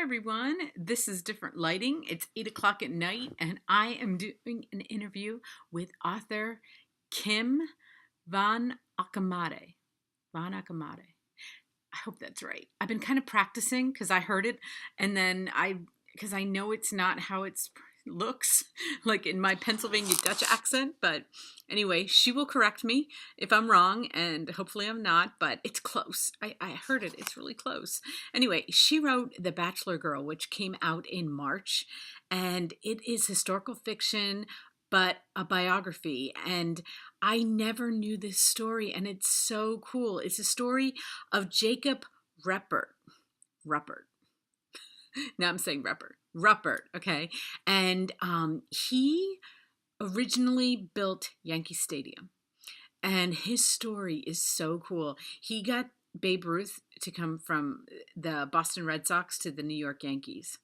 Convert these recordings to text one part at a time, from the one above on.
Hi everyone, this is Different Lighting. It's 8 o'clock at night and I am doing an interview with author Kim Van Alkemade. Van Alkemade. I hope that's right. I've been kind of practicing because I heard it and then because I know it's not how it looks like in my Pennsylvania Dutch accent, but anyway, she will correct me if I'm wrong, and hopefully I'm not, but it's close. I heard it. It's really close. Anyway, she wrote The Bachelor Girl, which came out in March, and it is historical fiction, but a biography, and I never knew this story, and it's so cool. It's a story of Jacob Ruppert. Ruppert. Now I'm saying Ruppert, okay? And he originally built Yankee Stadium. And his story is so cool. He got Babe Ruth to come from the Boston Red Sox to the New York Yankees.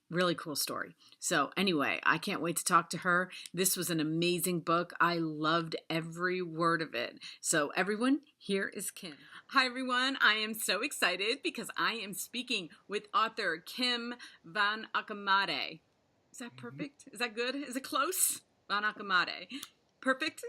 Really cool story. So anyway, I can't wait to talk to her. This was an amazing book. I loved every word of it. So everyone, here is Kim. Hi everyone, I am so excited because I am speaking with author Kim Van Alkemade. Is that perfect? Is that good? Is it close? Van Alkemade. Perfect?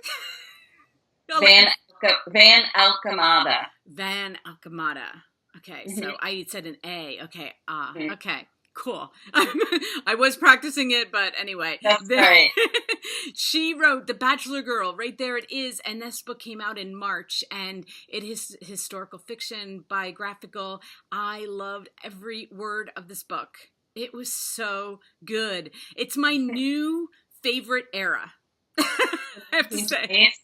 Van Alkemade. Van Alkemade. Okay, so I said an A. Okay, Mhm. okay. Cool. I was practicing it, but anyway. That's right. She wrote The Bachelor Girl. Right there it is. And this book came out in March. And it is historical fiction, biographical. I loved every word of this book. It was so good. It's my new favorite era. I have to say.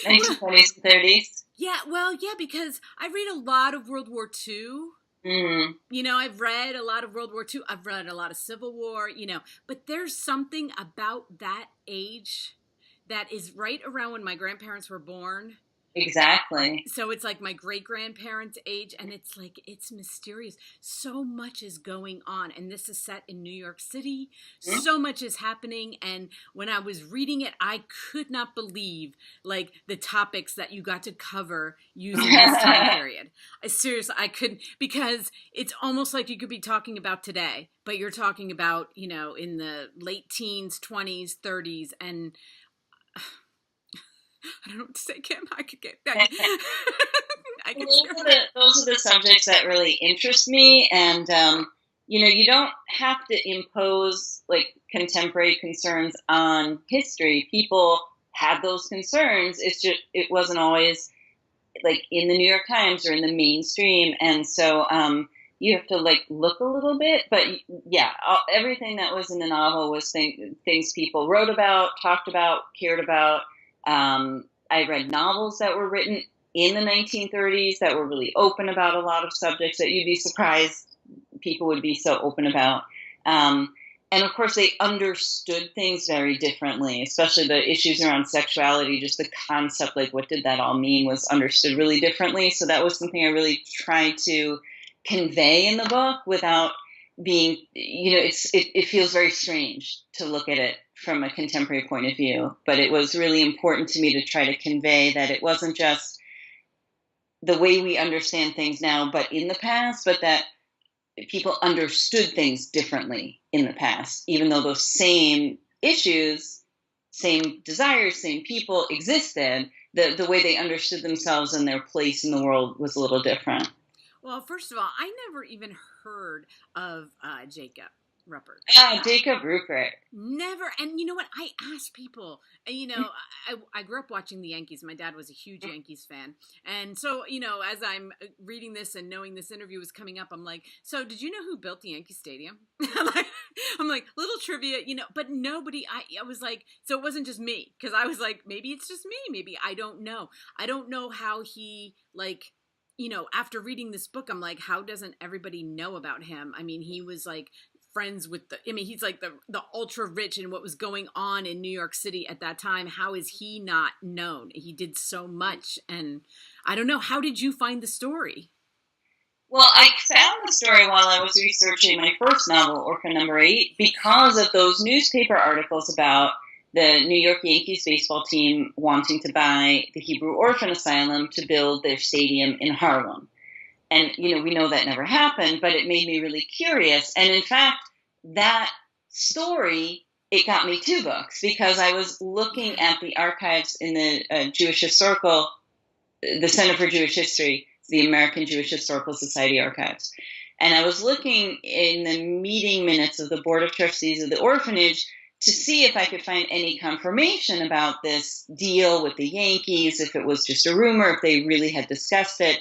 1920s and 30s. Yeah, well, yeah, because I read a lot of World War II. You know, I've read a lot of World War II. I've read a lot of Civil War, but there's something about that age that is right around when my grandparents were born. Exactly. So it's like my great-grandparents' age, and it's like, it's mysterious. So much is going on, and this is set in New York City. So much is happening, and when I was reading it, I could not believe, like, the topics that you got to cover using this time period. Seriously, I couldn't, because it's almost like you could be talking about today, but you're talking about, in the late teens, 20s, 30s, and I don't know what to say, Kim. I could get that. Those are the subjects that really interest me, and you don't have to impose like contemporary concerns on history. People had those concerns. It's just it wasn't always like in the New York Times or in the mainstream, and so you have to like look a little bit. But yeah, everything that was in the novel was things people wrote about, talked about, cared about. I read novels that were written in the 1930s that were really open about a lot of subjects that you'd be surprised people would be so open about. And of course, they understood things very differently, especially the issues around sexuality. Just the concept, like what did that all mean, was understood really differently. So that was something I really tried to convey in the book without being, it feels very strange to look at it from a contemporary point of view. But it was really important to me to try to convey that it wasn't just the way we understand things now, but in the past, but that people understood things differently in the past, even though those same issues, same desires, same people existed, the way they understood themselves and their place in the world was a little different. Well, first of all, I never even heard of Jacob Ruppert. Jacob Rupert. Never. And you know what? I asked people, I grew up watching the Yankees. My dad was a huge Yankees fan. And so, as I'm reading this and knowing this interview was coming up, I'm like, so did you know who built the Yankee Stadium? I'm like, little trivia, but nobody, I was like, so it wasn't just me. Because I was like, maybe it's just me. Maybe I don't know. I don't know how he, after reading this book, I'm like, how doesn't everybody know about him? I mean, he was like friends with he's like the ultra rich and what was going on in New York City at that time. How is he not known? He did so much. And I don't know, how did you find the story? Well, I found the story while I was researching my first novel, Orphan Number 8, because of those newspaper articles about the New York Yankees baseball team wanting to buy the Hebrew Orphan Asylum to build their stadium in Harlem. And, we know that never happened, but it made me really curious. And in fact, that story, it got me 2 books, because I was looking at the archives in the Jewish Historical, the Center for Jewish History, the American Jewish Historical Society archives. And I was looking in the meeting minutes of the Board of Trustees of the orphanage to see if I could find any confirmation about this deal with the Yankees, if it was just a rumor, if they really had discussed it.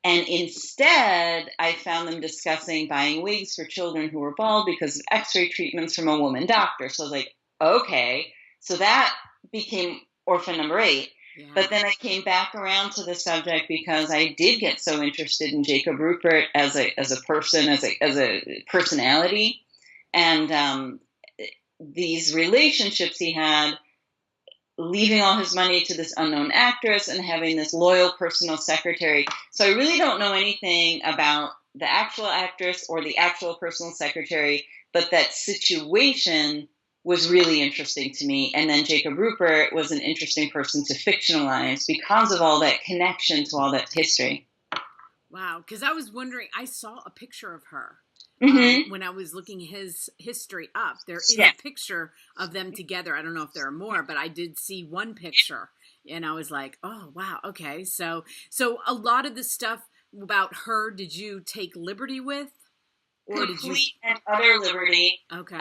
And instead, I found them discussing buying wigs for children who were bald because of x-ray treatments from a woman doctor. So I was like, okay. So that became orphan number 8. Yeah. But then I came back around to the subject because I did get so interested in Jacob Ruppert as a person, as a personality, and these relationships he had, leaving all his money to this unknown actress and having this loyal personal secretary. So I really don't know anything about the actual actress or the actual personal secretary, but that situation was really interesting to me. And then Jacob Ruppert was an interesting person to fictionalize because of all that connection to all that history. Wow, because I was wondering, I saw a picture of her. When I was looking his history up. There is a picture of them together. I don't know if there are more, but I did see one picture, and I was like, oh, wow, okay. So a lot of the stuff about her, did you take liberty with? Or did you? And utter liberty. Okay.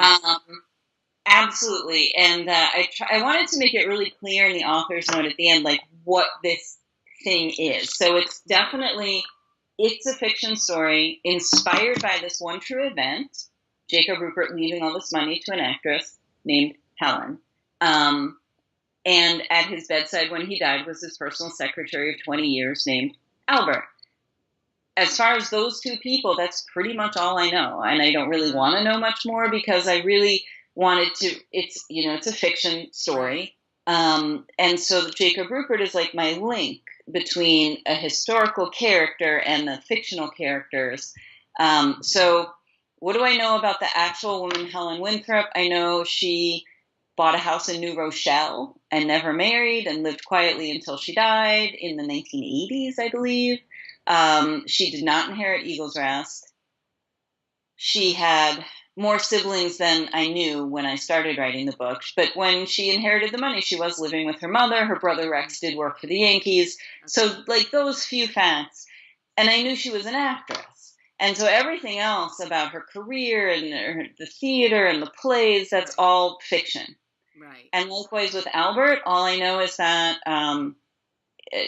Absolutely. And I wanted to make it really clear in the author's note at the end, like, what this thing is. So it's definitely... It's a fiction story inspired by this one true event, Jacob Ruppert leaving all this money to an actress named Helen. And at his bedside when he died was his personal secretary of 20 years named Albert. As far as those 2 people, that's pretty much all I know. And I don't really want to know much more because I really wanted to, it's a fiction story. And so Jacob Ruppert is like my link between a historical character and the fictional characters. So what do I know about the actual woman, Helen Winthrop? I know she bought a house in New Rochelle and never married and lived quietly until she died in the 1980s, I believe. She did not inherit Eagle's Rest. She had more siblings than I knew when I started writing the book. But when she inherited the money, she was living with her mother. Her brother Rex did work for the Yankees. So, like, those few facts. And I knew she was an actress. And so everything else about her career and the theater and the plays, that's all fiction. Right. And likewise with Albert, all I know is that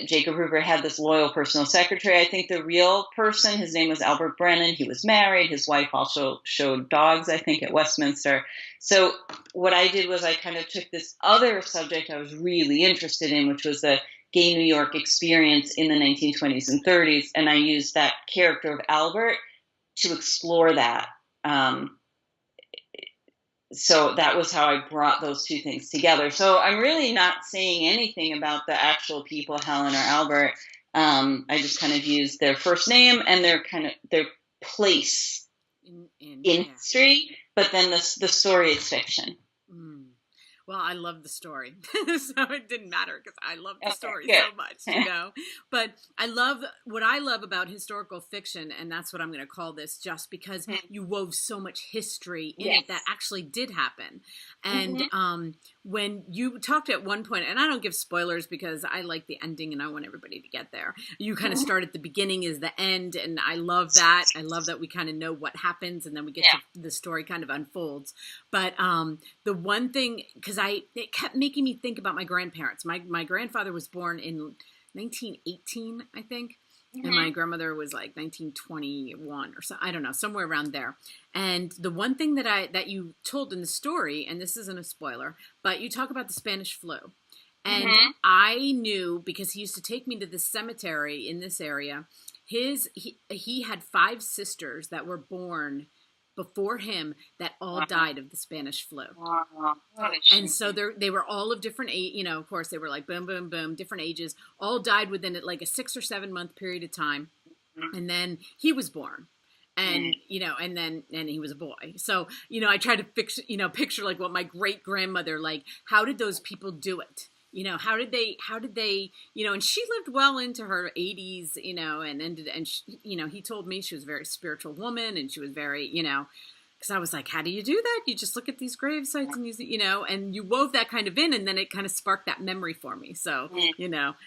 Jacob Ruppert had this loyal personal secretary. I think the real person, his name was Albert Brennan. He was married. His wife also showed dogs, I think, at Westminster. So what I did was I kind of took this other subject I was really interested in, which was the gay New York experience in the 1920s and 30s. And I used that character of Albert to explore that. So that was how I brought those 2 things together. So I'm really not saying anything about the actual people, Helen or Albert. I just kind of used their first name and their place in history, but then the story is fiction. Well, I love the story, so it didn't matter because I love the story so much, But what I love about historical fiction, and that's what I'm going to call this, just because you wove so much history in it that actually did happen. And when you talked at one point, and I don't give spoilers because I like the ending and I want everybody to get there. You kind of start at the beginning is the end, and I love that. I love that we kind of know what happens, and then we get to the story kind of unfolds. But the one thing, because it kept making me think about my grandparents. My grandfather was born in 1918, I think. And my grandmother was like 1921 or so, I don't know, somewhere around there. And the one thing that you told in the story, and this isn't a spoiler, but you talk about the Spanish flu. And I knew, because he used to take me to the cemetery in this area, he had 5 sisters that were born before him that all died of the Spanish flu. And so they were all of different age, of course they were like boom, boom, boom, different ages, all died within like a 6 or 7 month period of time. And then he was born. And, and then he was a boy. So, I try to picture like what my great grandmother, like, how did those people do it? how did they, and she lived well into her 80s, and ended, and she, he told me she was a very spiritual woman, and she was very, because I was like, how do you do that? You just look at these grave sites and and you wove that kind of in, and then it kind of sparked that memory for me. So,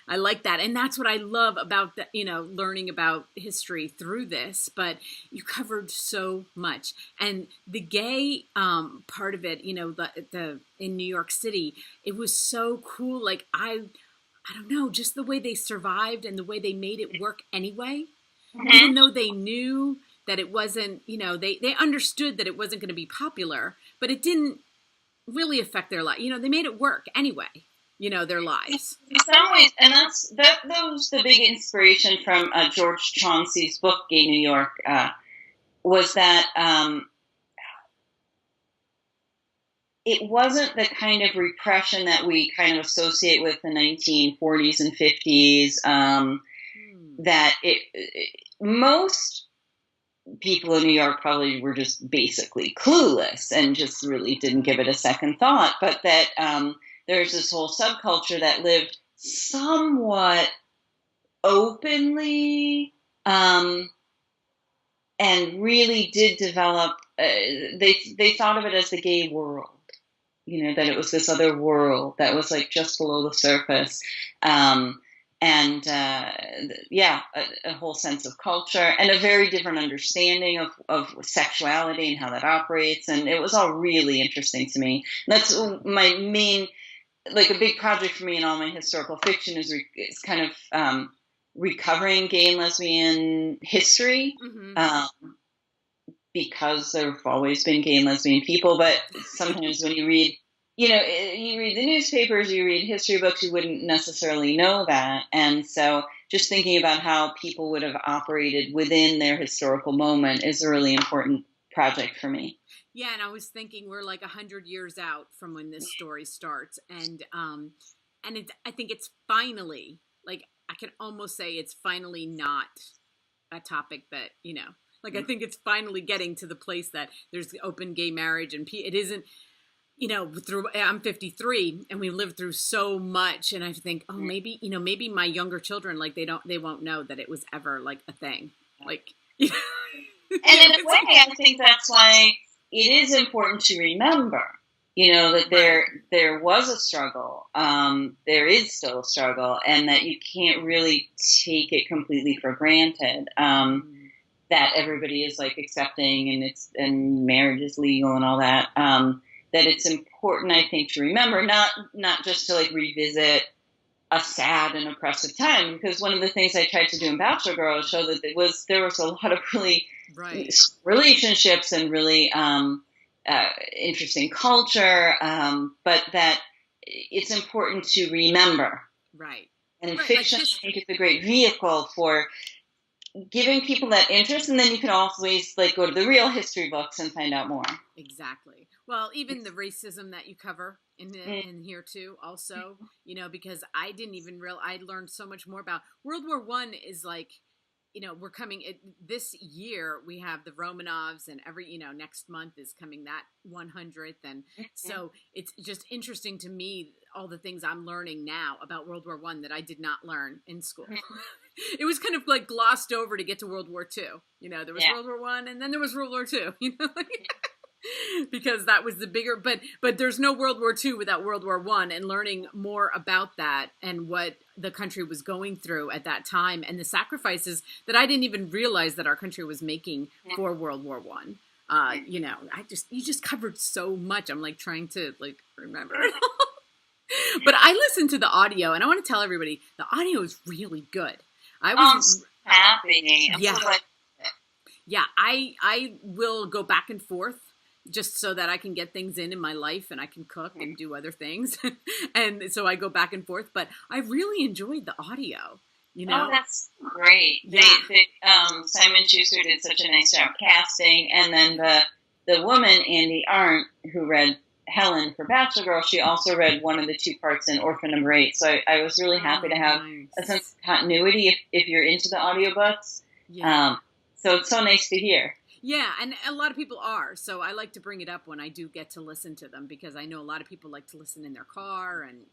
I like that. And that's what I love about learning about history through this, but you covered so much. And the gay part of it, the in New York City, it was so cool. Like, I don't know, just the way they survived and the way they made it work anyway, even though they knew that it wasn't, they understood that it wasn't going to be popular, but it didn't really affect their life. They made it work anyway, their lives. In some ways, and that was the big inspiration from George Chauncey's book, Gay New York, was that it wasn't the kind of repression that we kind of associate with the 1940s and 50s, that most people in New York probably were just basically clueless and just really didn't give it a second thought, but that there's this whole subculture that lived somewhat openly and really did develop, they thought of it as the gay world, that it was this other world that was like just below the surface. A whole sense of culture and a very different understanding of sexuality and how that operates. And it was all really interesting to me. That's my main, like a big project for me in all my historical fiction is kind of recovering gay and lesbian history, because there have always been gay and lesbian people. But sometimes when you read, you read the newspapers, you read history books, you wouldn't necessarily know that. And so just thinking about how people would have operated within their historical moment is a really important project for me. Yeah, and I was thinking we're like 100 years out from when this story starts. And I think it's finally, like, I can almost say it's finally not a topic that, I think it's finally getting to the place that there's open gay marriage, and it isn't, I'm 53 and we lived through so much. And I think, maybe my younger children, like they won't know that it was ever like a thing. Like, and in a way, I think that's why it is important to remember, that there was a struggle. There is still a struggle, and that you can't really take it completely for granted. That everybody is like accepting and marriage is legal and all that. That it's important, I think, to remember, not just to like revisit a sad and oppressive time, because one of the things I tried to do in Bachelor Girl is show that there was a lot of really relationships and really interesting culture, but that it's important to remember. Right. And fiction, I think, is a great vehicle for giving people that interest, and then you can always like go to the real history books and find out more. Exactly. Well, even the racism that you cover in here too, also, because I didn't even I learned so much more about World War I. Is like, we're coming this year. We have the Romanovs, and every next month is coming that 100th, and so it's just interesting to me all the things I'm learning now about World War I that I did not learn in school. It was kind of like glossed over to get to World War II. There was World War I, and then there was World War II. Because that was the bigger, but there's no World War II without World War I, and learning more about that and what the country was going through at that time and the sacrifices that I didn't even realize that our country was making for World War I. You just covered so much. I'm like trying to like remember. But I listened to the audio, and I want to tell everybody the audio is really good. I was happy. Yeah, I will go back and forth just so that I can get things in my life, and I can cook and do other things. And so I go back and forth, but I really enjoyed the audio, Oh, that's great. Yeah. Simon Schuster did such a nice job casting. And then the woman, Andy Arndt, who read Helen for Bachelor Girl, she also read one of the two parts in Orphan Number 8. So I was really happy to have a sense of continuity if you're into the audiobooks. Yeah. So it's so nice to hear. Yeah, and a lot of people are. So I like to bring it up when I do get to listen to them because I know a lot of people like to listen in their car and,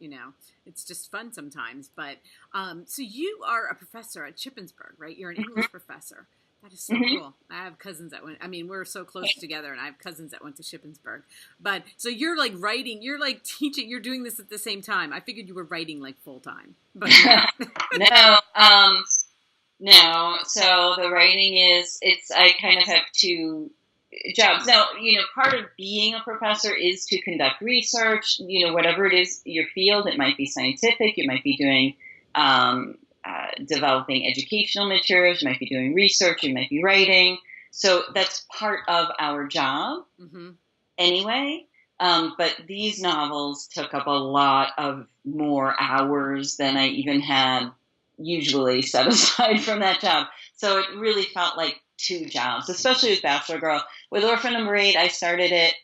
it's just fun sometimes. But so you are a professor at Shippensburg, right? You're an English professor. That is so Mm-hmm. cool. I have cousins that went, I mean, we're so close together and I have cousins that went to Shippensburg. But so you're like writing, you're like teaching, you're doing this at the same time. I figured you were writing like full time, but no. No, no. So the writing is, I kind of have two jobs. Now, part of being a professor is to conduct research, whatever it is, your field. It might be scientific, you might be doing, developing educational materials, you might be doing research, you might be writing. So that's part of our job Mm-hmm. anyway. But these novels took up a lot of more hours than I even had usually set aside from that job. So it really felt like two jobs, especially with Bachelor Girl. With Orphan Number 8, I started it,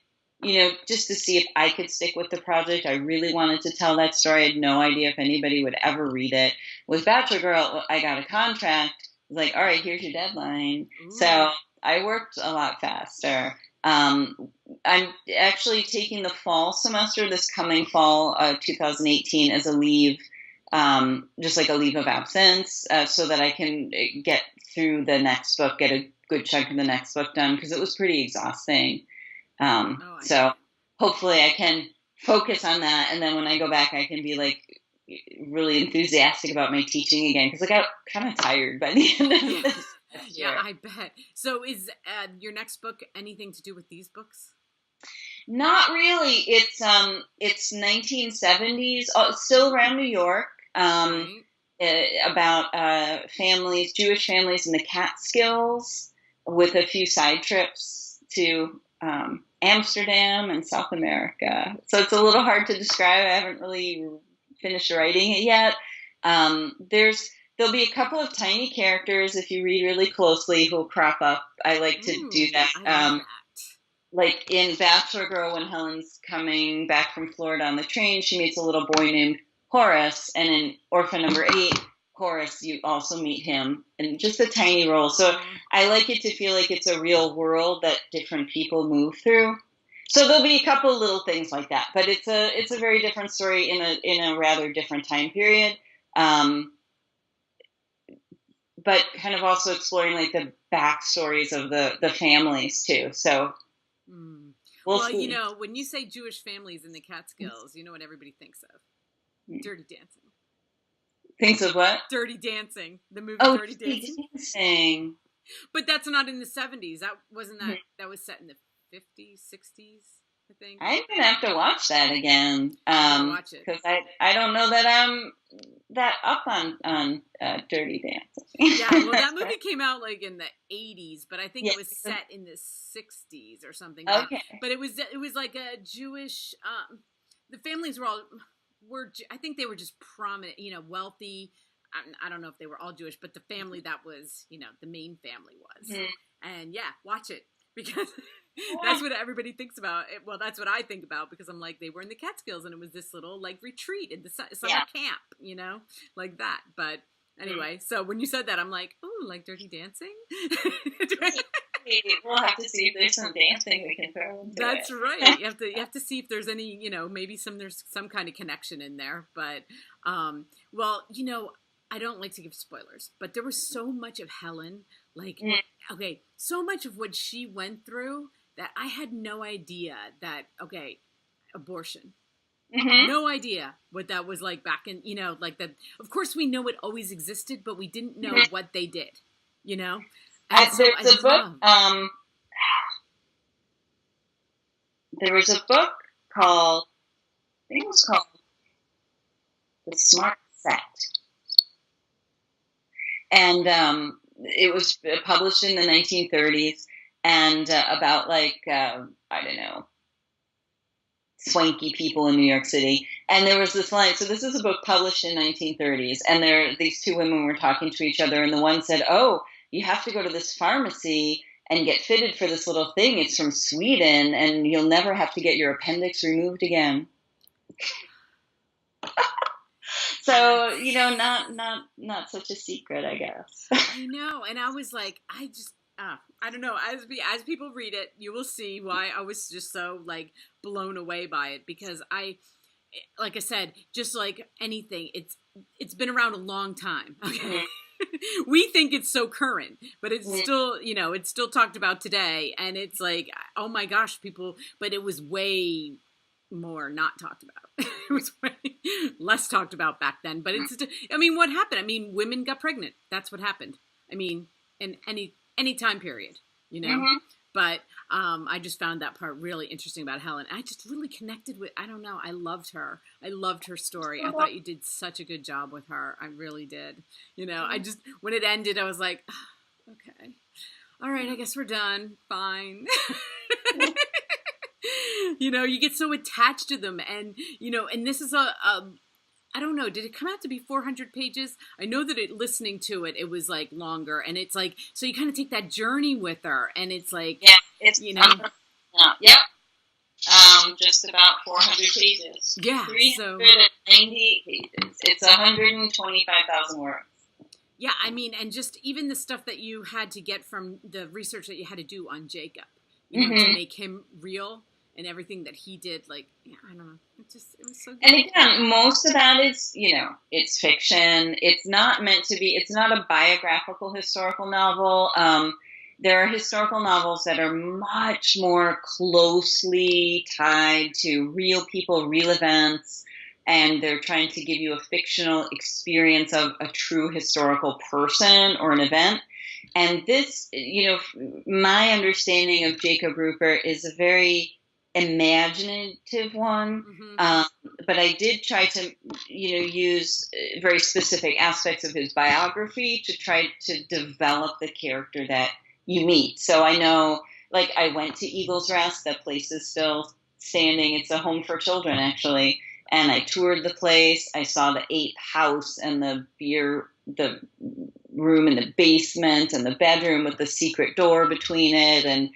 just to see if I could stick with the project. I really wanted to tell that story. I had no idea if anybody would ever read it. With Bachelor Girl, I got a contract. It was like, all right, here's your deadline. Ooh. So I worked a lot faster. I'm actually taking the fall semester this coming fall, 2018, as a leave, just like a leave of absence, so that I can get through the next book, get a good chunk of the next book done, because it was pretty exhausting. So hopefully I can focus on that, and then when I go back, I can be like really enthusiastic about my teaching again, because I got kind of tired by the end of this. Yeah, I bet. So is your next book anything to do with these books? Not really. It's 1970s, still around New York. Right. About families, Jewish families in the Catskills, with a few side trips to Amsterdam and South America. So it's a little hard to describe. I haven't really finished writing it yet. There'll be a couple of tiny characters if you read really closely who'll crop up. I like to do that. I love that. Like in Bachelor Girl, when Helen's coming back from Florida on the train, she meets a little boy named Horace, and in Orphan Number 8, Horace, you also meet him in just a tiny role. So I like it to feel like it's a real world that different people move through. So there'll be a couple little things like that, but it's a very different story in a rather different time period. But kind of also exploring like the backstories of the families too. So well, see. When you say Jewish families in the Catskills, you know what everybody thinks of? Dirty Dancing. Thinks of what? Dirty Dancing. The movie Dirty Dancing. But that's not in the 70s. That wasn't that. That was set in the 50s, 60s, I think. I'm gonna have to watch that again. Watch it, because I don't know that I'm that up on Dirty Dancing. Yeah, well, that movie came out like in the 80s, but I think it was set in the 60s or something. Okay. But it was like a Jewish. The families were I think they were just prominent, wealthy. I don't know if they were all Jewish, but the family that was, the main family was. And yeah, watch it because that's what everybody thinks about. Well, that's what I think about because I'm like, they were in the Catskills and it was this little like retreat in the summer camp, like that. But anyway, so when you said that, I'm like, ooh, like Dirty Dancing? We'll have to see if there's some dancing we can throw into That's it. right. You have to see if there's any, maybe there's some kind of connection in there. But, well, I don't like to give spoilers, but there was so much of Helen, like, okay, so much of what she went through that I had no idea that, okay, abortion. No idea what that was like back in, like that. Of course, we know it always existed, but we didn't know what they did, And there's a book. There was a book called, I think it was called The Smart Set. And it was published in the 1930s and about like, I don't know, swanky people in New York City. And there was this line. So this is a book published in 1930s. And these two women were talking to each other. And the one said, oh, you have to go to this pharmacy and get fitted for this little thing. It's from Sweden, and you'll never have to get your appendix removed again. So, not such a secret, I guess. I know. And I was like, I don't know. As people read it, you will see why I was just so like blown away by it, because like I said, just like anything, it's been around a long time. Okay. We think it's so current, but it's still, it's still talked about today, and it's like, oh my gosh, people, but it was way more not talked about. It was way less talked about back then, but what happened? Women got pregnant. That's what happened. In any time period, Mm-hmm. But I just found that part really interesting about Helen. I just really connected with, I don't know, I loved her. I loved her story. I thought you did such a good job with her. I really did. I just, when it ended, I was like, oh, okay. All right, I guess we're done. Fine. You get so attached to them, and, and this is I don't know, did it come out to be 400 pages? I know that listening to it, it was like longer, and it's like, so you kind of take that journey with her, and it's like, yeah, it's, yep. Just about 400 pages. Yeah. 390 pages. It's 125,000 words. Yeah, and just even the stuff that you had to get from the research that you had to do on Jacob, to make him real, and everything that he did, like, I don't know. It was so good. And again, most of that is, it's fiction. It's not meant to be, it's not a biographical historical novel. There are historical novels that are much more closely tied to real people, real events, and they're trying to give you a fictional experience of a true historical person or an event. And this, my understanding of Jacob Rupert is a very imaginative one, but I did try to use very specific aspects of his biography to try to develop the character that you meet. So I know, like, I went to Eagle's Rest. That place is still standing. It's a home for children, actually, and I toured the place. I saw the 8th house and the room in the basement and the bedroom with the secret door between it, and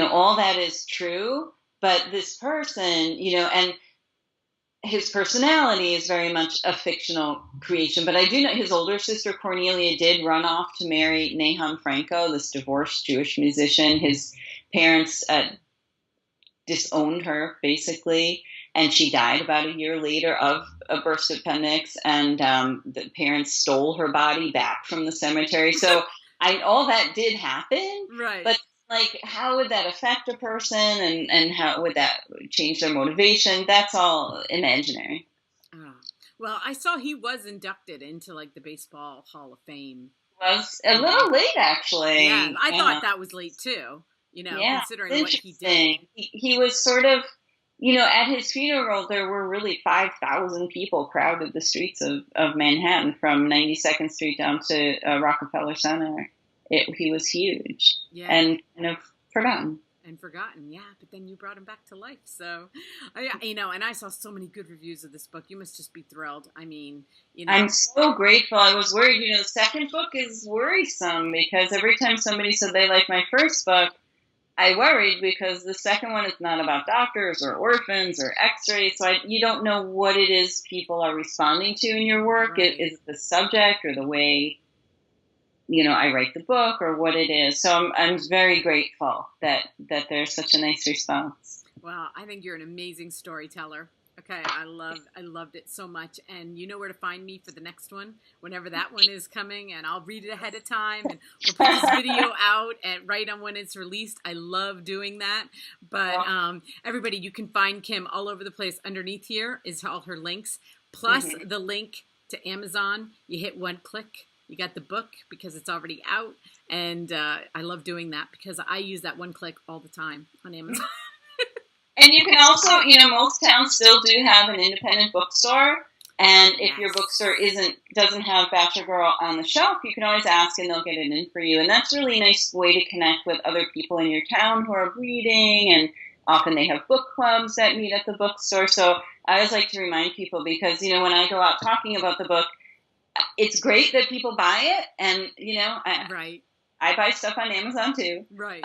all that is true. But this person, and his personality is very much a fictional creation. But I do know his older sister, Cornelia, did run off to marry Nahum Franco, this divorced Jewish musician. His parents disowned her, basically, and she died about a year later of a burst appendix, and the parents stole her body back from the cemetery. So all that did happen. Right. But like, how would that affect a person, and how would that change their motivation? That's all imaginary. Oh. Well, I saw he was inducted into like the Baseball Hall of Fame. Was a little late, actually. Yeah, I thought that was late too. Considering what he did. He was sort of, at his funeral, there were really 5,000 people crowded the streets of Manhattan from 92nd Street down to Rockefeller Center. He was huge, and kind of forgotten. Yeah. But then you brought him back to life. So, and I saw so many good reviews of this book. You must just be thrilled. I'm so grateful. I was worried, the second book is worrisome, because every time somebody said they liked my first book, I worried, because the second one is not about doctors or orphans or x-rays. So you don't know what it is people are responding to in your work. Right. Is it the subject or the way I write the book, or what it is. So I'm very grateful that there's such a nice response. Well, I think you're an amazing storyteller. Okay, I loved it so much, and you know where to find me for the next one, whenever that one is coming, and I'll read it ahead of time, and we'll put this video out right on when it's released. I love doing that. But everybody, you can find Kim all over the place. Underneath here is all her links, plus the link to Amazon. You hit one click. You got the book because it's already out, and I love doing that because I use that one click all the time on Amazon. And you can also, most towns still do have an independent bookstore, and if your bookstore doesn't have Bachelor Girl on the shelf, you can always ask, and they'll get it in for you. And that's really a nice way to connect with other people in your town who are reading, and often they have book clubs that meet at the bookstore. So I always like to remind people, because when I go out talking about the book, it's great that people buy it, and I buy stuff on Amazon too, right?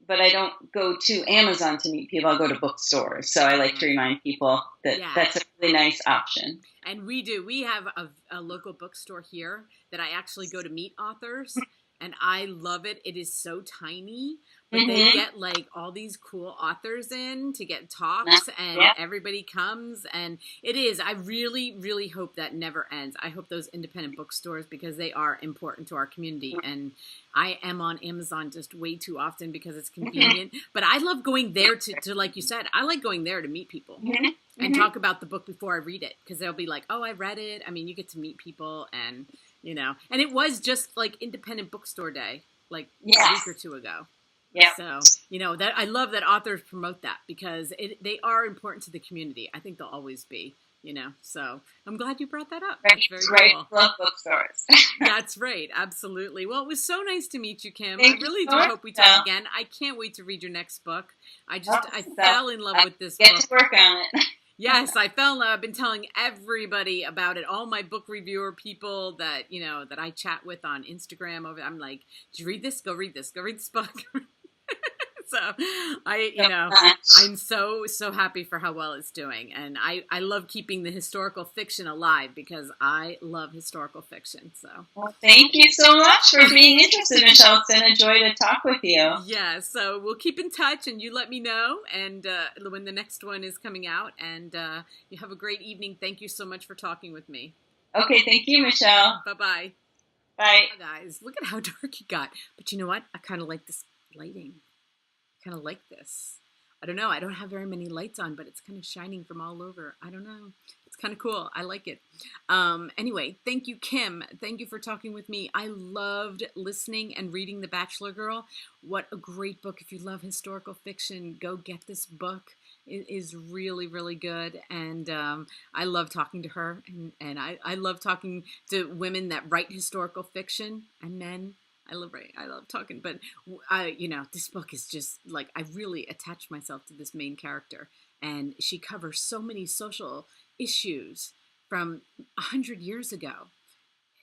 But I don't go to Amazon to meet people. I go to bookstores. So I like to remind people that that's a really nice option. And we have a local bookstore here that I actually go to meet authors, and I love it. It is so tiny, but they Mm-hmm. get like all these cool authors in to get talks, and Yeah. everybody comes, and it is. I really, really hope that never ends. I hope those independent bookstores, because they are important to our community, and I am on Amazon just way too often because it's convenient. But I love going there to like you said, I like going there to meet people Mm-hmm. and Mm-hmm. talk about the book before I read it, because they'll be like, "Oh, I read it." I mean, you get to meet people, and and it was just like Independent Bookstore Day, like a week or Yes. two ago. Yep. So that I love that authors promote that, because they are important to the community. I think they'll always be. So I'm glad you brought that up. Right. That's very Right. cool. Love bookstores. That's right. Absolutely. Well, it was so nice to meet you, Kim. I Thank you really so do much, hope we Michelle. talk again. I can't wait to read your next book. I So fell in love I with this get book. to work on it. Yes, I fell in love. I've been telling everybody about it. All my book reviewer people that that I chat with on Instagram. I'm like, did you read this? Go read this. Go read this book. So So much. I'm so happy for how well it's doing, and I love keeping the historical fiction alive, because I love historical fiction. So Well, thank you so much for being interested, Michelle. It's been a joy to talk with you. yeah, so we'll keep in touch, and you let me know, and when the next one is coming out, and you have a great evening. Thank you so much for talking with me. Okay, thank you, Michelle. Bye-bye. Bye. Guys, look at how dark it got. But you know what? I kind of like this lighting. I kind of like this. I don't know. I don't have very many lights on, but it's kind of shining from all over. I don't know. It's kind of cool. I like it. Anyway, thank you, Kim. Thank you for talking with me. I loved listening and reading The Bachelor Girl. What a great book. If you love historical fiction, go get this book. It is really, really good. And I love talking to her. And I love talking to women that write historical fiction, and men. I love talking, but this book is just like, I really attached myself to this main character, and she covers so many social issues from 100 years ago.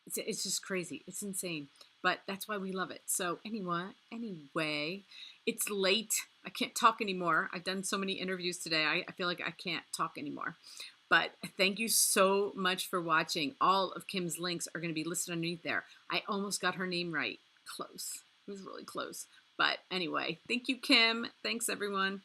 It's just crazy. It's insane, but that's why we love it. So anyway, it's late. I can't talk anymore. I've done so many interviews today. I feel like I can't talk anymore. But thank you so much for watching. All of Kim's links are going to be listed underneath there. I almost got her name right. Close. It was really close. But anyway, thank you, Kim. Thanks, everyone.